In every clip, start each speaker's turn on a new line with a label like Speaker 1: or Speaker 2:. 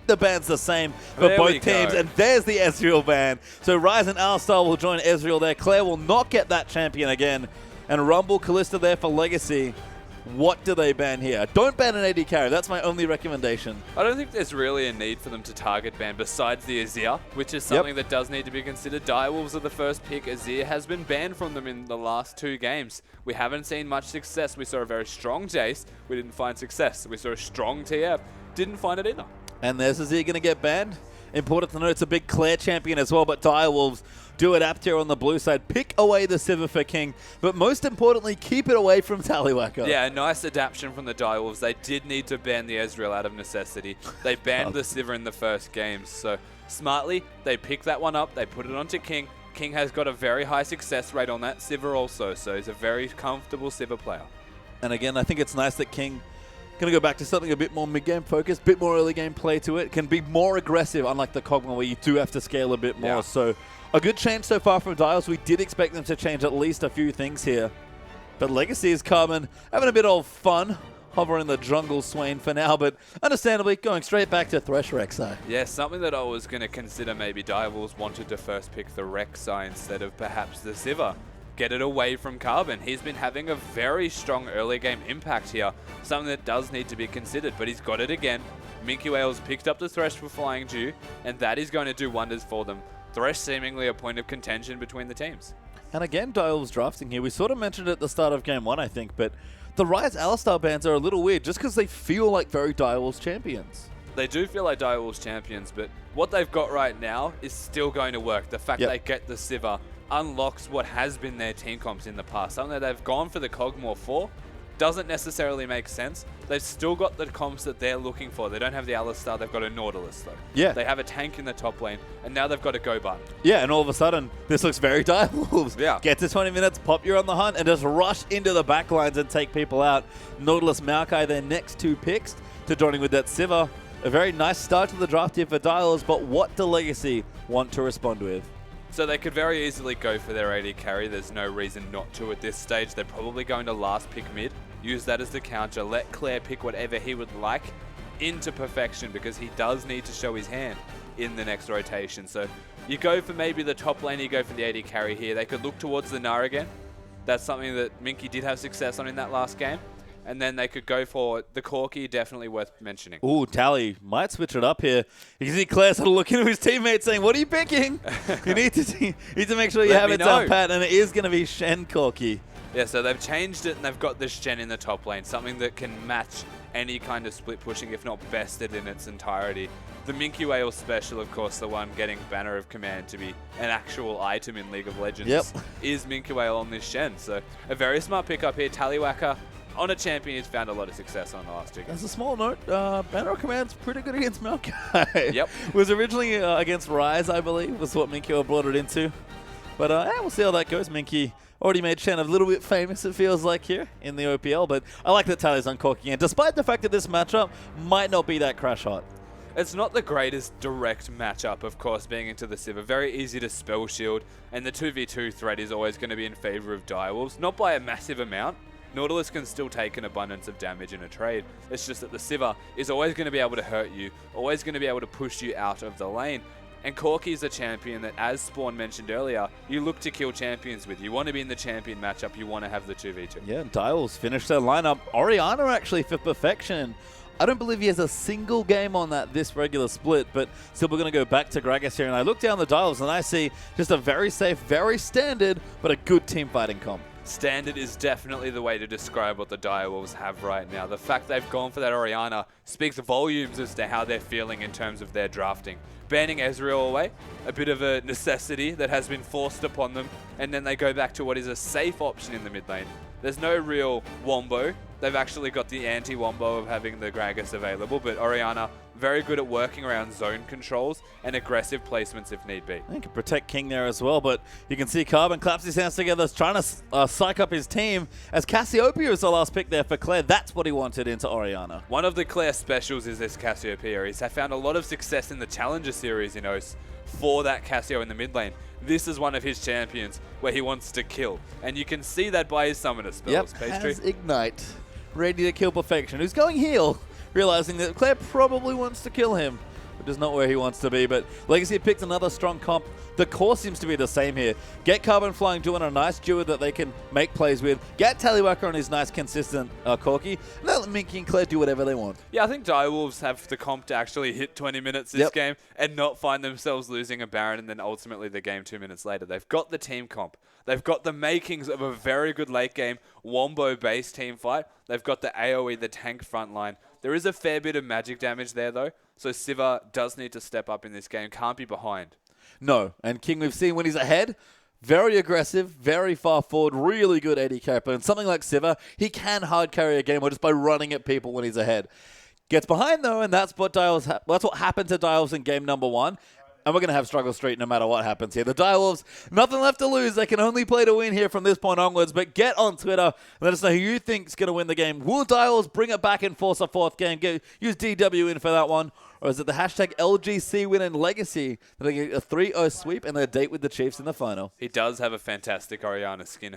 Speaker 1: keep the bans the same for both teams. And there's the Ezreal ban. So Ryze and Alistar will join Ezreal there. Claire will not get that champion again. And Rumble, Kalista there for Legacy. What do they ban here? Don't ban an AD carry. That's my only recommendation.
Speaker 2: I don't think there's really a need for them to target ban besides the Azir, which is something that does need to be considered. Direwolves are the first pick. Azir has been banned from them in the last 2 games. We haven't seen much success. We saw a very strong Jace. We didn't find success. We saw a strong TF. Didn't find it either.
Speaker 1: And there's Azir going to get banned. Important to note, it's a big Claire champion as well, but Direwolves do adapt here on the blue side. Pick away the Sivir for King, but most importantly, keep it away from Tallywacker.
Speaker 2: Yeah, a nice adaptation from the Direwolves. They did need to ban the Ezreal out of necessity. They banned the Sivir in the first games, so smartly, they picked that one up, they put it onto King. King has got a very high success rate on that. Sivir also, so he's a very comfortable Sivir player.
Speaker 1: And again, I think it's nice that King going to go back to something a bit more mid-game focused, bit more early game play to it. Can be more aggressive, unlike the Kog'Maw where you do have to scale a bit more.
Speaker 2: Yeah.
Speaker 1: So a good change so far from Dials. We did expect them to change at least a few things here. But Legacy is coming, having a bit of fun, hovering the jungle Swain for now, but understandably going straight back to Thresh Rek'Sai.
Speaker 2: Yeah, something that I was going to consider maybe Direwolves wanted to first pick the Rek'Sai instead of perhaps the Sivir. Get it away from Carbon. He's been having a very strong early game impact here, something that does need to be considered, but he's got it again. Minky Whale's picked up the Thresh for Flying Dew, and that is going to do wonders for them. Thresh seemingly a point of contention between the teams.
Speaker 1: And again, Dial's drafting here. We sort of mentioned it at the start of Game 1, I think, but the Ryze Alistar bans are a little weird just because they feel like very Direwolves champions.
Speaker 2: They do feel like Direwolves champions, but what they've got right now is still going to work. The fact they get the Sivir unlocks what has been their team comps in the past. Something that they've gone for the Kog'Maw for doesn't necessarily make sense. They've still got the comps that they're looking for. They don't have the Alistar, they've got a Nautilus though.
Speaker 1: Yeah.
Speaker 2: They have a tank in the top lane, and now they've got a Go button.
Speaker 1: Yeah, and all of a sudden, this looks very Direwolves.
Speaker 2: Yeah.
Speaker 1: Get to 20 minutes, pop you're on the hunt, and just rush into the backlines and take people out. Nautilus, Maokai, their next 2 picks to joining with that Sivir. A very nice start to the draft here for Dials, but what do Legacy want to respond with?
Speaker 2: So they could very easily go for their AD carry. There's no reason not to at this stage. They're probably going to last pick mid, use that as the counter, let Claire pick whatever he would like into perfection because he does need to show his hand in the next rotation. So you go for maybe the top lane, you go for the AD carry here. They could look towards the Gnar again. That's something that Minky did have success on in that last game. And then they could go for the Corki, definitely worth mentioning.
Speaker 1: Ooh, Tally might switch it up here. You can see Claire sort of looking at his teammates saying, what are you picking? You need to make sure you have it down pat, and it is going to be Shen Corki.
Speaker 2: Yeah, so they've changed it, and they've got this Shen in the top lane, something that can match any kind of split pushing, if not bested in its entirety. The Minky Whale special, of course, the one getting Banner of Command to be an actual item in League of Legends, is Minky Whale on this Shen. So a very smart pickup here. Tallywacker on a champion he's found a lot of success on the last 2 games.
Speaker 1: As a small note, Banner of Command's pretty good against Maokai.
Speaker 2: Yep.
Speaker 1: Was originally against Ryze, I believe, was what Minky brought it into. But yeah, we'll see how that goes. Minky already made Shen a little bit famous, it feels like, here in the OPL. But I like that Tally's uncorking it, despite the fact that this matchup might not be that crash hot.
Speaker 2: It's not the greatest direct matchup, of course, being into the Sivir. Very easy to spell shield, and the 2v2 threat is always going to be in favor of Direwolves. Not by a massive amount. Nautilus can still take an abundance of damage in a trade. It's just that the Sivir is always going to be able to hurt you, always going to be able to push you out of the lane. And Corki is a champion that, as Spawn mentioned earlier, you look to kill champions with. You want to be in the champion matchup, you want to have the 2v2.
Speaker 1: Yeah, Dials finished their lineup. Orianna actually for perfection. I don't believe he has a single game on this regular split, but still we're going to go back to Gragas here. And I look down the Dials and I see just a very safe, very standard, but a good team fighting comp.
Speaker 2: Standard is definitely the way to describe what the Direwolves have right now. The fact they've gone for that Orianna speaks volumes as to how they're feeling in terms of their drafting. Banning Ezreal away, a bit of a necessity that has been forced upon them, and then they go back to what is a safe option in the mid lane. There's no real wombo. They've actually got the anti-wombo of having the Gragas available, but Orianna very good at working around zone controls and aggressive placements if need be.
Speaker 1: He can protect King there as well, but you can see Carbon claps his hands together, trying to psych up his team, as Cassiopeia is the last pick there for Claire. That's what he wanted into Orianna.
Speaker 2: One of the Claire specials is this Cassiopeia. He's found a lot of success in the Challenger Series in OS for that Cassio in the mid lane. This is one of his champions where he wants to kill, and you can see that by his summoner spells.
Speaker 1: Yep, has Ignite, ready to kill perfection. Who's going heal, realizing that Claire probably wants to kill him. which is not where he wants to be. But Legacy picked another strong comp. The core seems to be the same here. Get Carbon Flying doing a nice duo that they can make plays with. Get Tallywacker on his nice, consistent Corki. And let Minky and Claire do whatever they want.
Speaker 2: Yeah, I think Direwolves have the comp to actually hit 20 minutes this game and not find themselves losing a Baron and then ultimately the game 2 minutes later. They've got the team comp. They've got the makings of a very good late game Wombo-based team fight. They've got the AoE, the tank frontline. There is a fair bit of magic damage there though, so Sivir does need to step up in this game. Can't be behind.
Speaker 1: No, and King we've seen when he's ahead, very aggressive, very far forward, really good AD carry. And something like Sivir, he can hard carry a game or just by running at people when he's ahead. Gets behind though, and that's what that's what happened to Dials in game number 1. And we're going to have Struggle Street no matter what happens here. The Direwolves, nothing left to lose. They can only play to win here from this point onwards. But get on Twitter and let us know who you think is going to win the game. Will Direwolves bring it back and force a 4th game? Use DW in for that one. Or is it the hashtag LGC win in Legacy? They get a 3-0 sweep and their date with the Chiefs in the final.
Speaker 2: He does have a fantastic Orianna skin,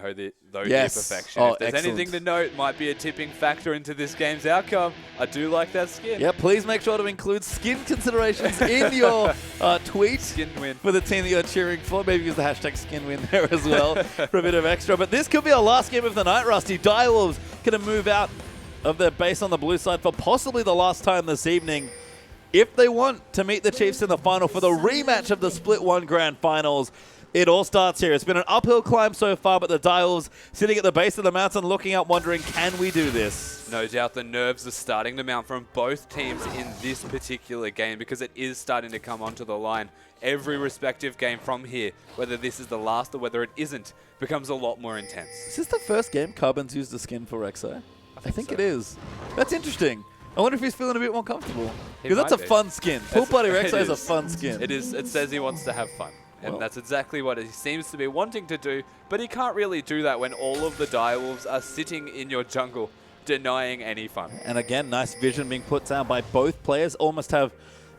Speaker 2: though
Speaker 1: yes.
Speaker 2: Perfection.
Speaker 1: Oh,
Speaker 2: if there's anything to note, might be a tipping factor into this game's outcome. I do like that skin.
Speaker 1: Yeah, please make sure to include skin considerations in your tweet
Speaker 2: skin win
Speaker 1: for the team that you're cheering for. Maybe use the hashtag skin win there as well for a bit of extra. But this could be our last game of the night, Rusty. Direwolves going to move out of their base on the blue side for possibly the last time this evening, if they want to meet the Chiefs in the final for the rematch of the Split 1 Grand Finals. It all starts here. It's been an uphill climb so far, but the Direwolves sitting at the base of the mountain looking up wondering, can we do this?
Speaker 2: No doubt the nerves are starting to mount from both teams in this particular game because it is starting to come onto the line. Every respective game from here, whether this is the last or whether it isn't, becomes a lot more intense.
Speaker 1: Is this the first game Carbon's used the skin for Rek'Sai? I think it is. That's interesting. I wonder if he's feeling a bit more comfortable. Because that's a fun skin. Full Bloody Rek'Sai is a fun skin.
Speaker 2: It is. It says he wants to have fun. And that's exactly what he seems to be wanting to do. But he can't really do that when all of the Direwolves are sitting in your jungle, denying any fun.
Speaker 1: And again, nice vision being put down by both players. Almost have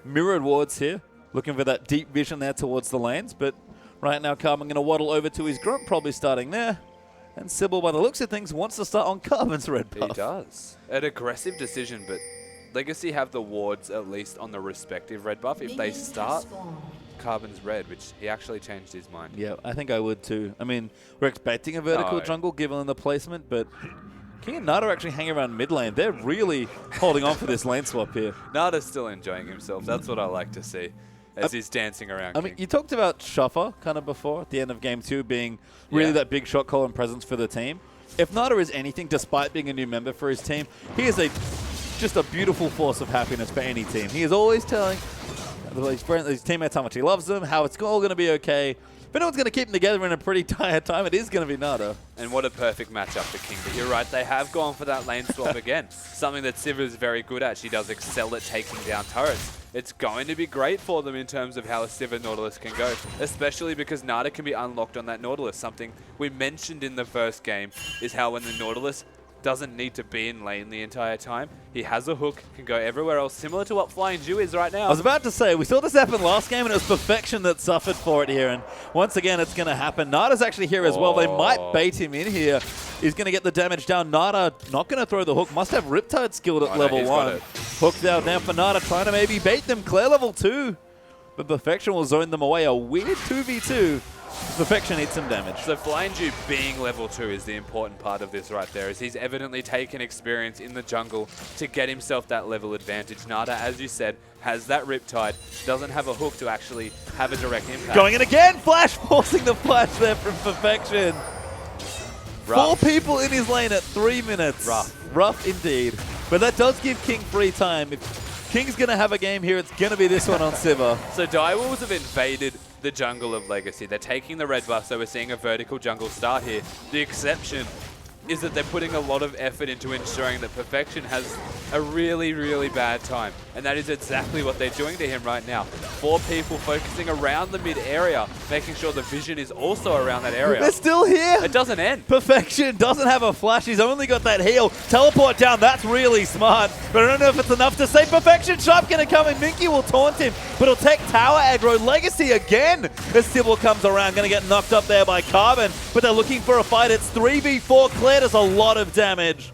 Speaker 1: mirrored wards here. Looking for that deep vision there towards the lanes. But right now, Carbon going to waddle over to his grunt, probably starting there. And Sybil, by the looks of things, wants to start on Carbon's red buff.
Speaker 2: He does. An aggressive decision, but Legacy have the wards at least on the respective red buff. If they start Carbon's red, which he actually changed his mind.
Speaker 1: Yeah, I think I would too. I mean, we're expecting a vertical jungle given the placement, but King and Nada are actually hanging around mid lane. They're really holding on for this lane swap here.
Speaker 2: Nada's still enjoying himself. That's what I like to see. As he's dancing around
Speaker 1: I mean, you talked about Shuffer kind of before, at the end of Game 2, being really that big shot call and presence for the team. If Nada is anything, despite being a new member for his team, he is just a beautiful force of happiness for any team. He is always telling his teammates how much he loves them, how it's all going to be okay. If anyone's going to keep them together in a pretty tired time, it is going to be Nada.
Speaker 2: And what a perfect matchup for King. But you're right, they have gone for that lane swap again. Something that Sivir is very good at. She does excel at taking down turrets. It's going to be great for them in terms of how a Sivir Nautilus can go, especially because Nada can be unlocked on that Nautilus. Something we mentioned in the first game is how when the Nautilus doesn't need to be in lane the entire time. He has a hook, can go everywhere else, similar to what Flying Dew is right now.
Speaker 1: I was about to say, we saw this happen last game, and it was Perfection that suffered for it here, and once again, it's going to happen. Nada's actually here as well. They might bait him in here. He's going to get the damage down. Nada not going to throw the hook. Must have Riptide skilled at level 1. Hook down there for Nada, trying to maybe bait them. Claire level 2. But Perfection will zone them away. A weird 2v2. Perfection needs some damage.
Speaker 2: So Flying Dew being level 2 is the important part of this right there, as he's evidently taken experience in the jungle to get himself that level advantage. Nada, as you said, has that Riptide, doesn't have a hook to actually have a direct impact.
Speaker 1: Going in again! Flash forcing the flash there from Perfection. Rough. 4 people in his lane at 3 minutes. Rough indeed. But that does give King free time. If King's going to have a game here, it's going to be this one on Sivir.
Speaker 2: So Direwolves have invaded the jungle of Legacy. They're taking the red buff, so we're seeing a vertical jungle start here. The exception is that they're putting a lot of effort into ensuring that Perfection has a really, really bad time. And that is exactly what they're doing to him right now. 4 people focusing around the mid area, making sure the vision is also around that area.
Speaker 1: They're still here.
Speaker 2: It doesn't end.
Speaker 1: Perfection doesn't have a flash. He's only got that heal. Teleport down, that's really smart. But I don't know if it's enough to say Perfection. Sharp going to come in. Minky will taunt him, but he'll take tower aggro. Legacy again as Sybil comes around. Going to get knocked up there by Carbon, but they're looking for a fight. It's 3v4. Claire does a lot of damage.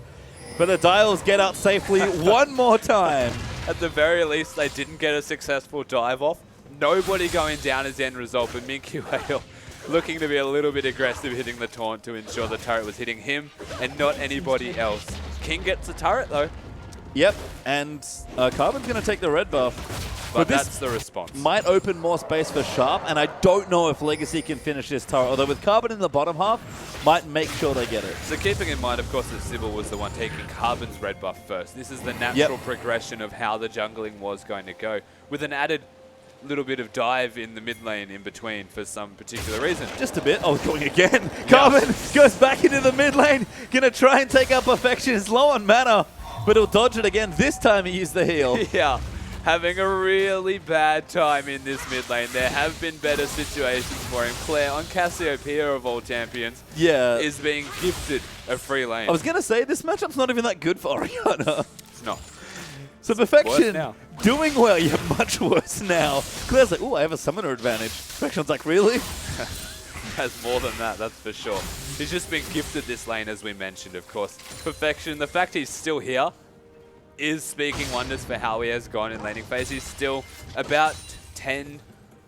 Speaker 1: But the Dials get out safely one more time.
Speaker 2: At the very least, they didn't get a successful dive off. Nobody going down as the end result, but Minky Whale looking to be a little bit aggressive, hitting the taunt to ensure the turret was hitting him and not anybody else. King gets the turret though.
Speaker 1: Yep, and Carbon's going to take the red buff.
Speaker 2: But that's the response.
Speaker 1: Might open more space for Sharp, and I don't know if Legacy can finish this turret, although with Carbon in the bottom half, might make sure they get it.
Speaker 2: So keeping in mind, of course, that Sybil was the one taking Carbon's red buff first. This is the natural progression of how the jungling was going to go, with an added little bit of dive in the mid lane in between for some particular reason.
Speaker 1: Just a bit. Oh, going again. Carbon goes back into the mid lane, going to try and take out Perfection. He's low on mana, but he'll dodge it again. This time he used the heal.
Speaker 2: Yeah. Having a really bad time in this mid lane. There have been better situations for him. Claire, on Cassiopeia of all champions, is being gifted a free lane.
Speaker 1: I was going to say, this matchup's not even that good for Oriana.
Speaker 2: It's not.
Speaker 1: So Perfection doing well. Yeah, much worse now. Claire's like, ooh, I have a summoner advantage. Perfection's like, really?
Speaker 2: Has more than that, that's for sure. He's just been gifted this lane, as we mentioned, of course. Perfection, the fact he's still here is speaking wonders for how he has gone in laning phase. He's still about 10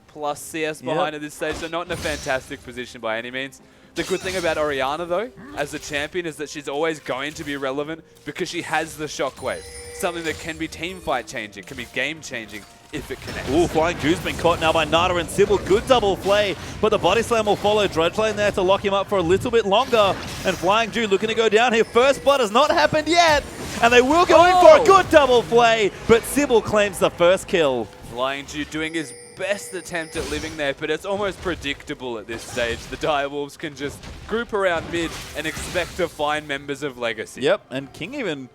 Speaker 2: plus CS behind at this stage, so not in a fantastic position by any means. The good thing about Oriana, though, as a champion, is that she's always going to be relevant because she has the shockwave. Something that can be teamfight changing, can be game changing if it connects.
Speaker 1: Ooh, Flying Jew's been caught now by Nada and Sybil. Good double play, but the body slam will follow. Dredge Lane there to lock him up for a little bit longer. And Flying Jew looking to go down here. First blood has not happened yet. And they will go in for a good double play, but Sybil claims the first kill.
Speaker 2: Flying Jew doing his best attempt at living there, but it's almost predictable at this stage. The Direwolves can just group around mid and expect to find members of Legacy.
Speaker 1: Yep, and King even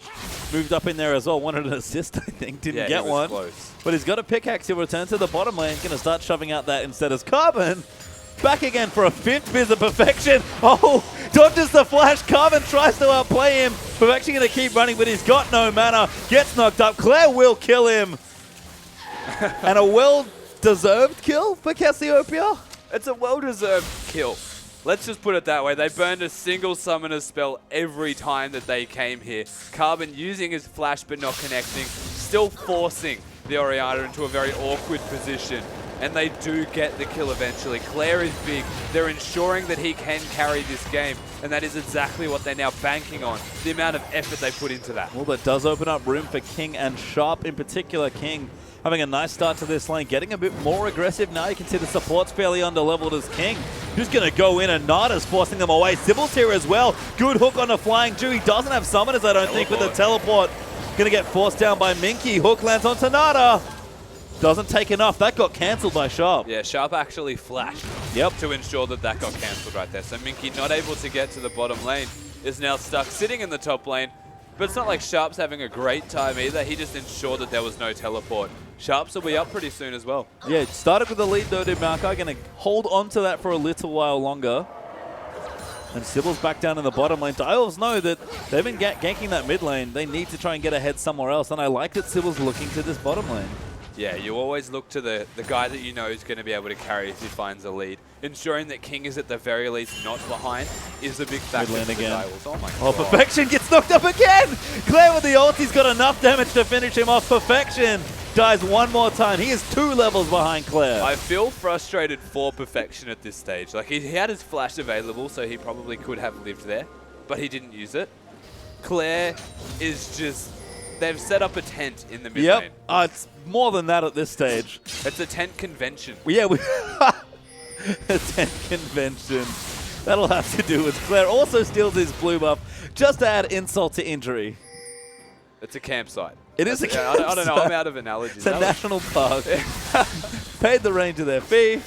Speaker 1: moved up in there as well. Wanted an assist, I think. Didn't get one.
Speaker 2: Close.
Speaker 1: But he's got a pickaxe. He'll return to the bottom lane. Going to start shoving out that instead as Carbon. Back again for a fifth Viz of Perfection. Oh, dodges the flash. Carbon tries to outplay him. Perfection going to keep running, but he's got no mana. Gets knocked up. Claire will kill him. And a well-deserved kill for Cassiopeia?
Speaker 2: It's a well-deserved kill. Let's just put it that way. They burned a single summoner spell every time that they came here. Carbon using his flash but not connecting, still forcing the Oriana into a very awkward position. And they do get the kill eventually. Claire is big. They're ensuring that he can carry this game. And that is exactly what they're now banking on. The amount of effort they put into that.
Speaker 1: Well, that does open up room for King and Sharp in particular. King having a nice start to this lane, getting a bit more aggressive now. You can see the support's fairly under-leveled as King, who's going to go in, and Nada's forcing them away. Sybil's here as well. Good hook on the Flying Jew. He doesn't have summoners, I don't think, with the teleport. Going to get forced down by Minky. Hook lands onto Nada. Doesn't take enough. That got cancelled by Sharp.
Speaker 2: Yeah, Sharp actually flashed to ensure that that got cancelled right there. So Minky, not able to get to the bottom lane, is now stuck sitting in the top lane. But it's not like Sharp's having a great time either. He just ensured that there was no teleport. Sharps will be up pretty soon as well.
Speaker 1: Yeah, it started with the lead though, did Maokai. Going to hold on to that for a little while longer. And Sybil's back down in the bottom lane. Direwolves know that they've been ganking that mid lane. They need to try and get ahead somewhere else. And I like that Sybil's looking to this bottom lane.
Speaker 2: Yeah, you always look to the guy that you know is going to be able to carry if he finds a lead. Ensuring that King is at the very least not behind is a big factor for the Direwolves. Oh my god.
Speaker 1: Oh, Perfection gets knocked up again! Claire with the ult, he's got enough damage to finish him off. Perfection dies one more time. He is 2 levels behind Claire.
Speaker 2: I feel frustrated for Perfection at this stage. Like, he had his flash available, so he probably could have lived there, but he didn't use it. Claire is just... They've set up a tent in the mid lane.
Speaker 1: It's more than that at this stage.
Speaker 2: It's a tent convention.
Speaker 1: Yeah, a tent convention. That'll have to do with Claire. Also steals his blue buff just to add insult to injury.
Speaker 2: It's a campsite.
Speaker 1: It is a campsite.
Speaker 2: I don't know. I'm out of analogies.
Speaker 1: It's a national park. Paid the ranger their fee.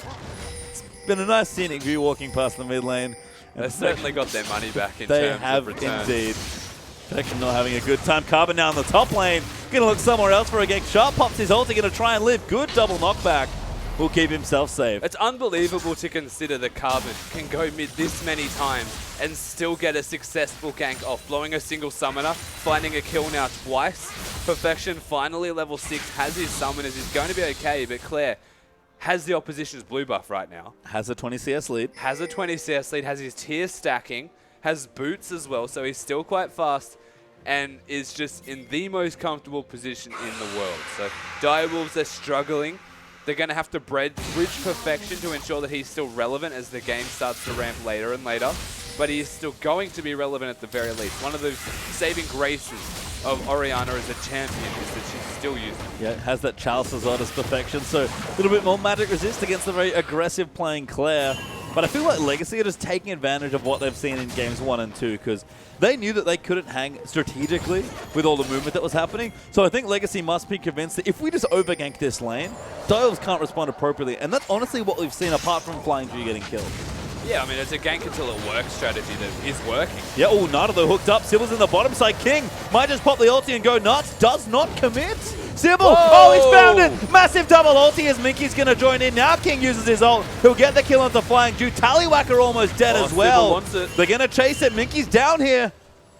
Speaker 1: It's been a nice scenic view walking past the mid lane.
Speaker 2: They certainly got their money back in terms of return.
Speaker 1: They have indeed. Perfection not having a good time. Carbon now in the top lane. Going to look somewhere else for a gank. Sharp pops his ulti, going to try and live. Good double knockback. Will keep himself safe.
Speaker 2: It's unbelievable to consider that Carbon can go mid this many times and still get a successful gank off. Blowing a single summoner, finding a kill now twice. Perfection finally level 6, has his summoners, is going to be okay, but Claire has the opposition's blue buff right now.
Speaker 1: Has a 20 CS lead.
Speaker 2: Has a 20 CS lead, has his tier stacking. Has boots as well, so he's still quite fast. and is just in the most comfortable position in the world. So Direwolves are struggling. They're going to have to bridge perfection to ensure that he's still relevant as the game starts to ramp later and later. But he is still going to be relevant at the very least. One of the saving graces of Orianna as a champion is that she's still using it.
Speaker 1: Yeah, it has that Chalice's Otis perfection, so a little bit more magic resist against the very aggressive playing Claire. But I feel like Legacy are just taking advantage of what they've seen in games 1 and 2, because they knew that they couldn't hang strategically with all the movement that was happening. So I think Legacy must be convinced that if we just overgank this lane, Direwolves can't respond appropriately. And that's honestly what we've seen apart from Flying G getting killed.
Speaker 2: Yeah, I mean, it's a gank until it works strategy that is working.
Speaker 1: Yeah, oh, Nada though hooked up. Sibyl's in the bottom side. King might just pop the ulti and go nuts. Does not commit. Sybil, oh, he's found it. Massive double ulti as Minky's going to join in. Now King uses his ult. He'll get the kill onto Flying Jew. Tallywhacker almost dead as well.
Speaker 2: Wants it.
Speaker 1: They're going to chase it. Minky's down here.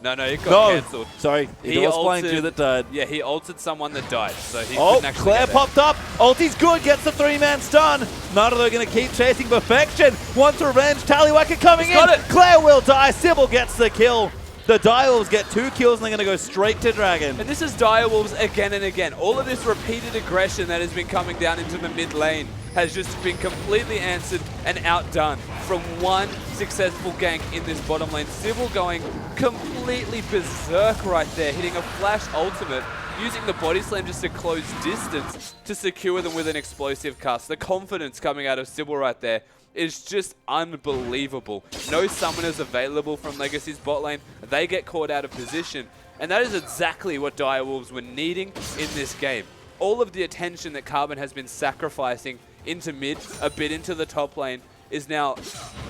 Speaker 2: No, it got cancelled.
Speaker 1: Sorry, it was Flying Jew that died.
Speaker 2: Yeah, he ulted someone that died, so he couldn't actually
Speaker 1: Claire popped up. Ulti's good, gets the 3-man stun. Nada though going to keep chasing perfection. Wants revenge. Tallywhacker coming in. Claire will die. Sybil gets the kill. The Direwolves get 2 kills and they're going to go straight to Dragon.
Speaker 2: And this is Direwolves again and again. All of this repeated aggression that has been coming down into the mid lane has just been completely answered and outdone from one successful gank in this bottom lane. Sybil going completely berserk right there, hitting a flash ultimate, using the body slam just to close distance to secure them with an explosive cast. The confidence coming out of Sybil right there is just unbelievable. No summoners available from Legacy's bot lane. They get caught out of position. And that is exactly what Direwolves were needing in this game. All of the attention that Carbon has been sacrificing into mid, a bit into the top lane, is now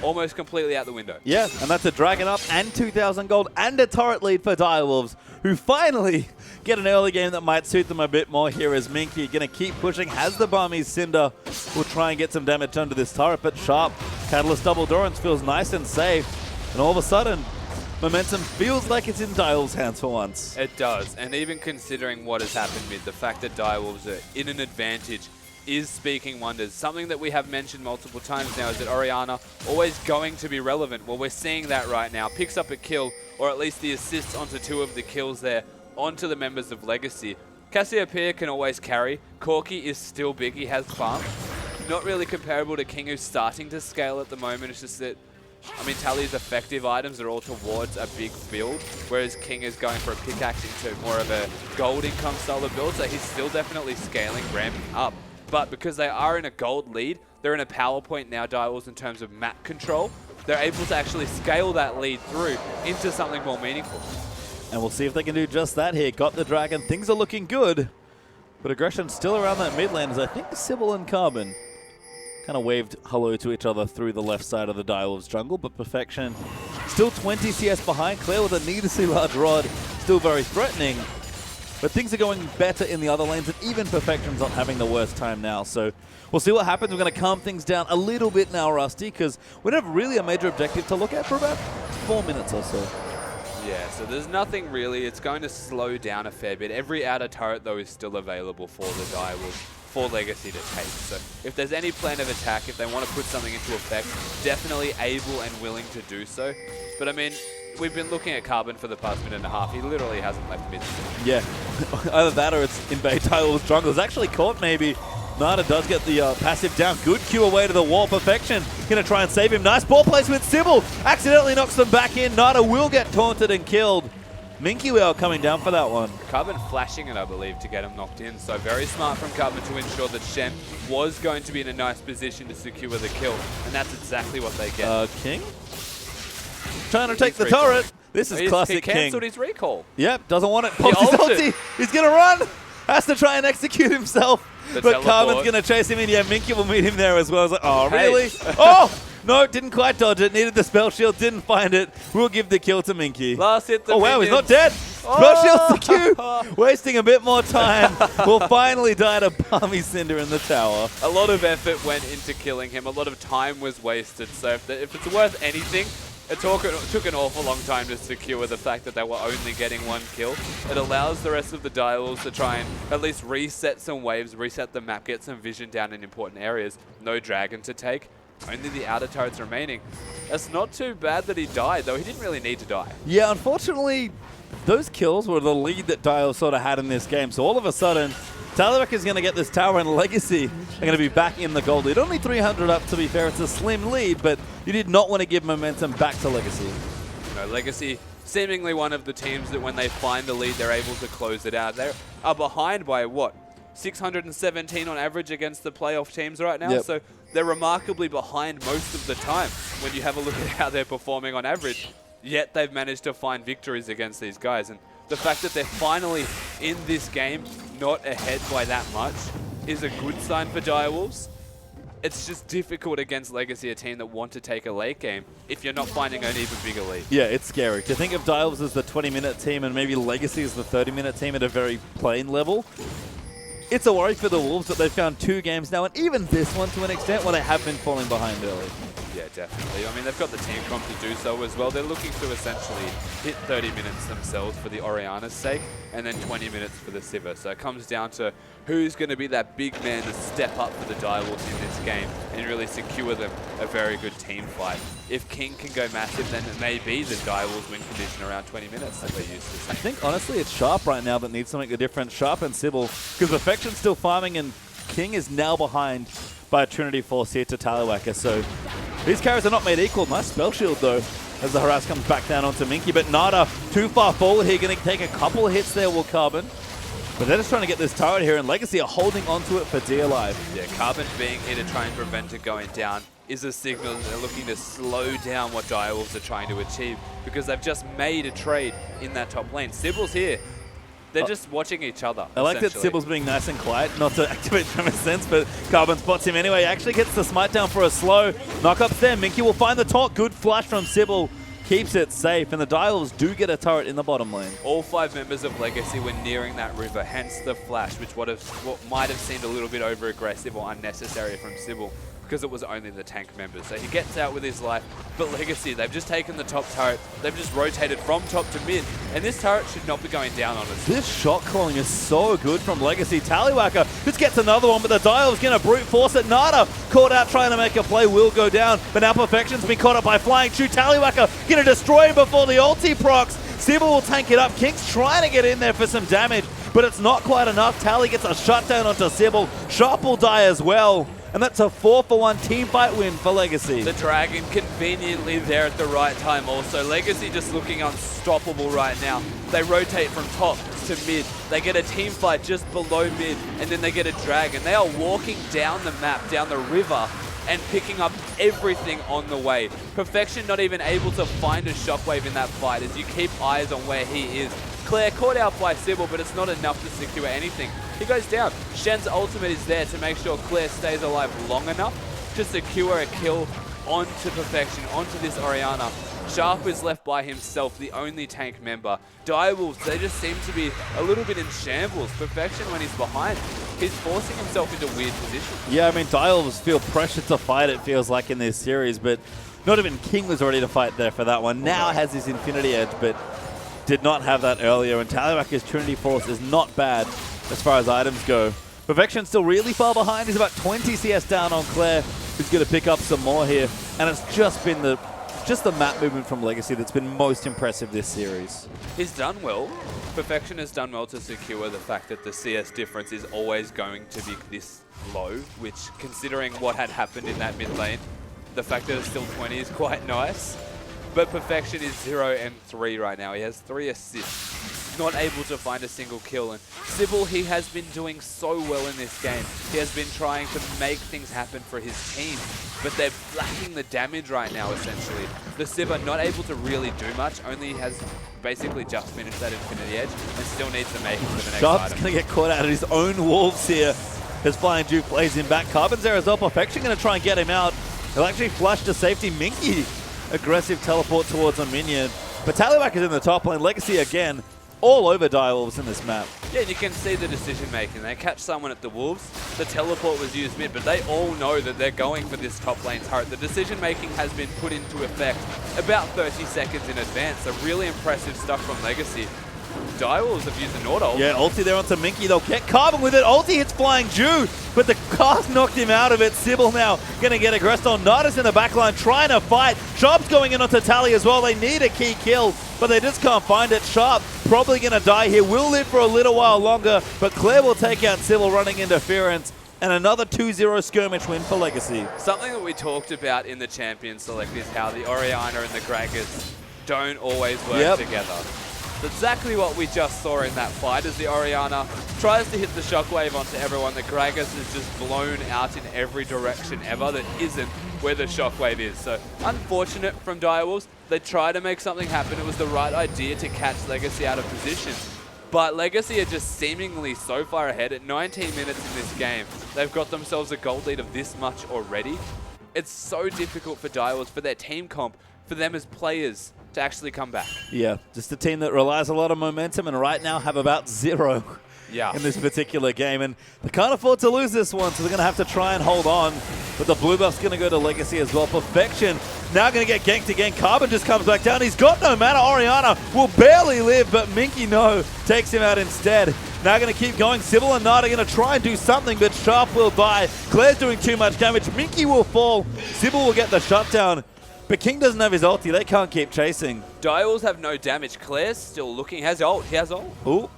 Speaker 2: almost completely out the window.
Speaker 1: Yeah, and that's a Dragon up and 2,000 gold and a turret lead for Direwolves, who finally get an early game that might suit them a bit more here as Minky going to keep pushing, has the Barmies Cinder, will try and get some damage under this turret, but Sharp, Catalyst Double Durance feels nice and safe, and all of a sudden, momentum feels like it's in Direwolves' hands for once.
Speaker 2: It does, and even considering what has happened mid, the fact that Direwolves are in an advantage is speaking wonders. Something that we have mentioned multiple times now is that Orianna always going to be relevant. Well, we're seeing that right now. Picks up a kill, or at least the assists onto 2 of the kills there, onto the members of Legacy. Cassiopeia can always carry. Corki is still big. He has farm. Not really comparable to King, who's starting to scale at the moment. It's just that, I mean, Tally's effective items are all towards a big build, whereas King is going for a pickaxe into more of a gold income style of build, so he's still definitely scaling, ramping up. But because they are in a gold lead, they're in a power point now, Direwolves, in terms of map control. They're able to actually scale that lead through into something more meaningful.
Speaker 1: And we'll see if they can do just that here. Got the Dragon. Things are looking good. But aggression's still around that mid lane as I think Sybil and Carbon kind of waved hello to each other through the left side of the Direwolves jungle. But Perfection still 20 CS behind. Claire with a needlessly large rod. Still very threatening. But things are going better in the other lanes, and even Perfection's not having the worst time now. So we'll see what happens. We're going to calm things down a little bit now, Rusty, because we don't have really a major objective to look at for about 4 minutes or so.
Speaker 2: Yeah, so there's nothing really. It's going to slow down a fair bit. Every outer turret, though, is still available for the Direwolves, for Legacy to take. So if there's any plan of attack, if they want to put something into effect, definitely able and willing to do so. But I mean, we've been looking at Carbon for the past minute and a half. He literally hasn't left mid.
Speaker 1: Yeah, either that or it's invade Direwolves jungle. It's actually caught maybe. Nada does get the passive down. Good Q away to the wall. Perfection going to try and save him. Nice ball placement. Sybil accidentally knocks them back in. Nada will get taunted and killed. Minky Whale coming down for that one.
Speaker 2: Carbon flashing it, I believe, to get him knocked in. So very smart from Carbon to ensure that Shen was going to be in a nice position to secure the kill. And that's exactly what they get.
Speaker 1: King? Trying to take the turret. This is classic King.
Speaker 2: He cancelled his recall.
Speaker 1: Yep, doesn't want it. Pops his ulti. He's going to run. Has to try and execute himself. But Carbon's going to chase him in. Yeah, Minky will meet him there as well. It's like, oh, really? Oh! No, didn't quite dodge it. Needed the spell shield. Didn't find it. We'll give the kill to Minky.
Speaker 2: Last hit the
Speaker 1: Oh, wow, he's not dead. Spell shield to Q. Wasting a bit more time. We'll finally die to Barmy Cinder in the tower.
Speaker 2: A lot of effort went into killing him. A lot of time was wasted. So if it's worth anything, it took an awful long time to secure the fact that they were only getting 1 kill. It allows the rest of the Direwolves to try and at least reset some waves, reset the map, get some vision down in important areas. No dragon to take. only the outer turrets remaining. It's not too bad that he died, though he didn't really need to die.
Speaker 1: Yeah, unfortunately, those kills were the lead that Dial sort of had in this game. So all of a sudden, Talibek is going to get this tower, and Legacy are going to be back in the gold lead. Only 300 up, to be fair. It's a slim lead, but you did not want to give momentum back to Legacy.
Speaker 2: No, Legacy, seemingly one of the teams that when they find the lead, they're able to close it out. They are behind by, what, 617 on average against the playoff teams right now?
Speaker 1: Yep.
Speaker 2: So they're remarkably behind most of the time when you have a look at how they're performing on average. Yet they've managed to find victories against these guys. And the fact that they're finally in this game, not ahead by that much, is a good sign for Direwolves. It's just difficult against Legacy, a team that want to take a late game, if you're not finding an even bigger lead.
Speaker 1: Yeah, it's scary. To think of Direwolves as the 20-minute team and maybe Legacy as the 30-minute team at a very plain level, it's a worry for the Wolves that they've found 2 games now, and even this one to an extent, when they have been falling behind early.
Speaker 2: Yeah, definitely. I mean, they've got the team comp to do so as well. They're looking to essentially hit 30 minutes themselves for the Oriana's sake, and then 20 minutes for the Sivir. So it comes down to who's going to be that big man to step up for the Direwolves in this game and really secure them a very good team fight. If King can go massive, then it may be the Direwolves win condition around 20 minutes that they used to see.
Speaker 1: I think, honestly, it's Sharp right now that needs something different. Sharp and Sybil, because Perfection's still farming, and King is now behind by a Trinity Force here to Tallywacker. So these carries are not made equal. Nice spell shield, though, as the harass comes back down onto Minky. But Nada too far forward here, going to take a couple of hits there, Will Carbon. But they're just trying to get this turret here, and Legacy are holding onto it for dear life.
Speaker 2: Yeah, Carbon being here to try and prevent it going down is a signal that they're looking to slow down what Direwolves are trying to achieve, because they've just made a trade in that top lane. Sybil's here. They're just watching each other.
Speaker 1: I like that Sybil's being nice and quiet, not to activate Tremor Sense, but Carbon spots him anyway. Actually gets the smite down for a slow. Knockups there. Minky will find the top. Good flash from Sybil. Keeps it safe, and the Direwolves do get a turret in the bottom lane.
Speaker 2: All 5 members of Legacy were nearing that river, hence the flash, which what might have seemed a little bit over-aggressive or unnecessary from Sybil, because it was only the tank members. So he gets out with his life, but Legacy, they've just taken the top turret, they've just rotated from top to mid, and this turret should not be going down on us.
Speaker 1: This shot calling is so good from Legacy. Tallywacker just gets another one, but the Direwolves going to brute force it. Nada caught out trying to make a play, will go down, but now Perfection's been caught up by Flying Shoe. Tallywacker going to destroy him before the ulti procs. Sybil will tank it up. King's trying to get in there for some damage, but it's not quite enough. Tally gets a shutdown onto Sybil. Sharp will die as well. And that's a 4-for-1 team fight win for Legacy.
Speaker 2: The Dragon conveniently there at the right time also. Legacy just looking unstoppable right now. They rotate from top to mid. They get a team fight just below mid, and then they get a Dragon. They are walking down the map, down the river, and picking up everything on the way. Perfection not even able to find a shockwave in that fight as you keep eyes on where he is. Claire caught out by Sybil, but it's not enough to secure anything. He goes down. Shen's ultimate is there to make sure Claire stays alive long enough to secure a kill onto Perfection, onto this Oriana. Sharp is left by himself, the only tank member. Direwolves, they just seem to be a little bit in shambles. Perfection, when he's behind, he's forcing himself into weird positions.
Speaker 1: Yeah, I mean, Direwolves feel pressure to fight, it feels like, in this series, but not even King was ready to fight there for that one. Now has his Infinity Edge, but did not have that earlier, and Tallywacker's Trinity Force is not bad as far as items go. Perfection's still really far behind. He's about 20 CS down on Claire, who's going to pick up some more here, and it's just been the map movement from Legacy that's been most impressive this series.
Speaker 2: He's done well. Perfection has done well to secure the fact that the CS difference is always going to be this low, which, considering what had happened in that mid lane, the fact that it's still 20 is quite nice. But Perfection is 0-3 right now. He has 3 assists. Not able to find a single kill. And Sybil, he has been doing so well in this game. He has been trying to make things happen for his team. But they're lacking the damage right now, essentially. The Sivir not able to really do much. Only has basically just finished that Infinity Edge and still needs to make it to the next
Speaker 1: Sharp's
Speaker 2: item.
Speaker 1: going to get caught out of his own wolves here as Flying Duke plays him back. Carbon's there as well. Perfection going to try and get him out. He'll actually flush to safety. Minky, aggressive teleport towards a minion. But Tallywack is in the top lane. Legacy again, all over Direwolves in this map.
Speaker 2: Yeah, you can see the decision making. They catch someone at the Wolves. The teleport was used mid, but they all know that they're going for this top lane turret. The decision making has been put into effect about 30 seconds in advance. So really impressive stuff from Legacy. Direwolves have used an auto.
Speaker 1: Yeah, ulti there onto Minky. They'll get Carbon with it. Ulti hits Flying Jew, but the cast knocked him out of it. Sybil now going to get aggressed on. Nada's in the backline trying to fight. Sharp's going in onto Tally as well. They need a key kill, but they just can't find it. Sharp probably going to die here. Will live for a little while longer, but Claire will take out Sybil running interference. And another 2-0 skirmish win for Legacy.
Speaker 2: Something that we talked about in the Champions Select is how the Oriana and the Gragas don't always work together. That's exactly what we just saw in that fight as the Oriana tries to hit the shockwave onto everyone. The Gragas is just blown out in every direction ever that isn't where the shockwave is. So unfortunate from Direwolves. They try to make something happen. It was the right idea to catch Legacy out of position. But Legacy are just seemingly so far ahead. At 19 minutes in this game, they've got themselves a gold lead of this much already. It's so difficult for Direwolves, for their team comp, for them as players to actually come back. Yeah,
Speaker 1: just a team that relies a lot on momentum and right now have about 0 in this particular game. And they can't afford to lose this one, so they're going to have to try and hold on. But the blue buff's going to go to Legacy as well. Perfection now going to get ganked again. Carbon just comes back down. He's got no mana. Oriana will barely live, but Minky takes him out instead. Now going to keep going. Sybil and Nada going to try and do something, but Sharp will die. Claire's doing too much damage. Minky will fall. Sybil will get the shutdown. But King doesn't have his ulti. They can't keep chasing.
Speaker 2: Direwolves have no damage. Claire's still looking. Has ult. He has ult.
Speaker 1: Ooh.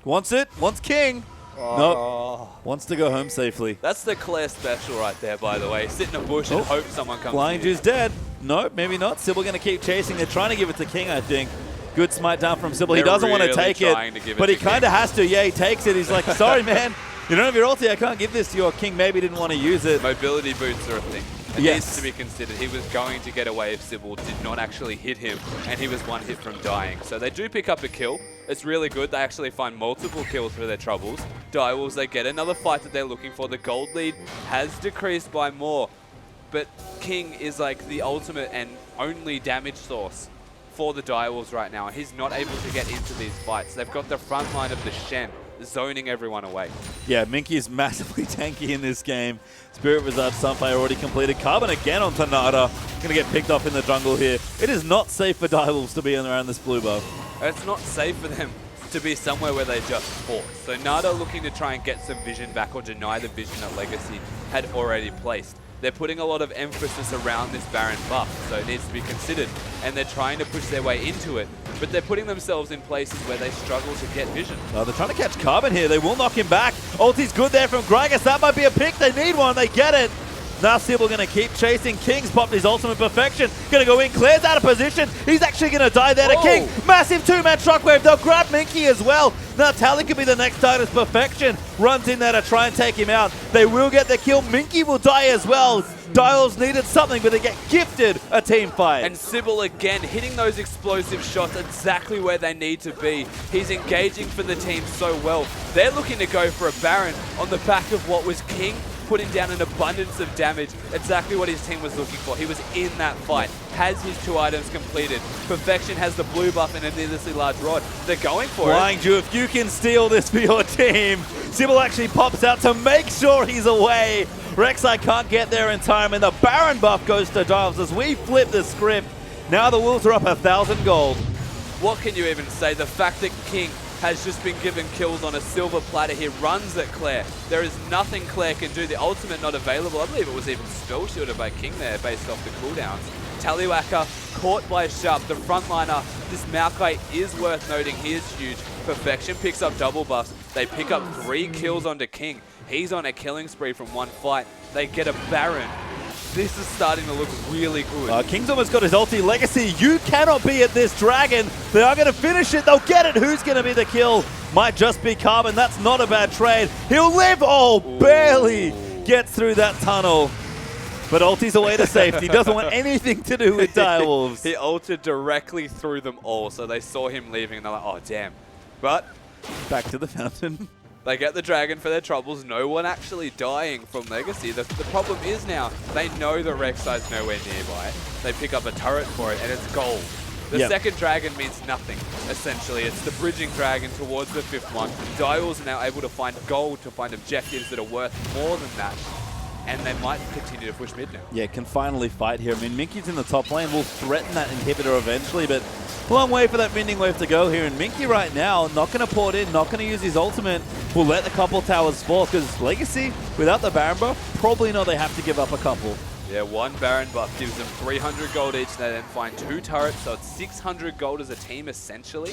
Speaker 1: Wants it. Wants King. Nope. Wants to go home safely.
Speaker 2: That's the Claire special right there, by the way. Sit in a bush and hope someone comes
Speaker 1: Flying Jew's dead. Nope, maybe not. Sybil going to keep chasing. They're trying to give it to King, I think. Good smite down from Sybil. He doesn't want to take it, but he kind of has to. Yeah, he takes it. He's like, sorry, man. You don't have your ulti. I can't give this to you. King maybe didn't want to use it.
Speaker 2: Mobility boots are a thing. It needs to be considered. He was going to get away if Sybil did not actually hit him, and he was one hit from dying. So they do pick up a kill. It's really good. They actually find multiple kills for their troubles. Direwolves, they get another fight that they're looking for. The gold lead has decreased by more, but King is like the ultimate and only damage source for the Direwolves right now. He's not able to get into these fights. They've got the front line of the Shen zoning everyone away.
Speaker 1: Yeah, Minky is massively tanky in this game. Spirit Wizard Senpai already completed. Carbon again onto Nada. Going to get picked off in the jungle here. It is not safe for Direwolves to be around this blue buff.
Speaker 2: It's not safe for them to be somewhere where they just fought. So Nada looking to try and get some vision back or deny the vision that Legacy had already placed. They're putting a lot of emphasis around this Baron buff, so it needs to be considered. And they're trying to push their way into it, but they're putting themselves in places where they struggle to get vision.
Speaker 1: They're trying to catch Carbon here. They will knock him back. Ulti's good there from Gragas. That might be a pick. They need one. They get it. Now Sybil going to keep chasing. King's popped his ultimate perfection. Going to go in. Claire's out of position. He's actually going to die there to King. Massive two-man shockwave. They'll grab Minky as well. Now Tally could be the next target. Perfection runs in there to try and take him out. They will get the kill. Minky will die as well. Dials needed something, but they get gifted a team fight.
Speaker 2: And Sybil again hitting those explosive shots exactly where they need to be. He's engaging for the team so well. They're looking to go for a Baron on the back of what was King putting down an abundance of damage. Exactly what his team was looking for. He was in that fight. Has his 2 items completed. Perfection has the blue buff and a needlessly large rod. They're going for
Speaker 1: Flying Jew, if you can steal this for your team. Sybil actually pops out to make sure he's away. Rek'Sai can't get there in time, and the Baron buff goes to Dives as we flip the script. Now the Wolves are up 1,000 gold.
Speaker 2: What can you even say? The fact that King has just been given kills on a silver platter here, runs at Claire. There is nothing Claire can do. The ultimate not available. I believe it was even spell shielded by King there based off the cooldowns. Tallywacker caught by Sharp. The frontliner, this Maokai is worth noting. He is huge. Perfection picks up double buffs. They pick up 3 kills onto King. He's on a killing spree from one fight. They get a Baron. This is starting to look really good.
Speaker 1: King's almost got his ulti. Legacy, you cannot be at this dragon. They are going to finish it. They'll get it. Who's going to be the kill? Might just be Carbon. That's not a bad trade. He'll live. Oh, barely gets through that tunnel. But ulti's away to safety. Doesn't want anything to do with Direwolves.
Speaker 2: He ulted directly through them all, so they saw him leaving and they're like, oh, damn. But
Speaker 1: back to the fountain.
Speaker 2: They get the dragon for their troubles. No one actually dying from Legacy. The problem is now, they know the Rek'Sai's nowhere nearby. They pick up a turret for it, and it's gold. The second dragon means nothing, essentially. It's the bridging dragon towards the 5th one. Direwolves are now able to find gold, to find objectives that are worth more than that. And they might continue to push mid now.
Speaker 1: Yeah, can finally fight here. I mean, Minky's in the top lane. Will threaten that inhibitor eventually, but Long way for that mending wave to go here, and Minky right now not going to port in, not going to use his ultimate. Will let the couple towers fall, because Legacy, without the Baron buff, probably know they have to give up a couple.
Speaker 2: Yeah, one Baron buff gives them 300 gold each. They then find 2 turrets, so it's 600 gold as a team, essentially.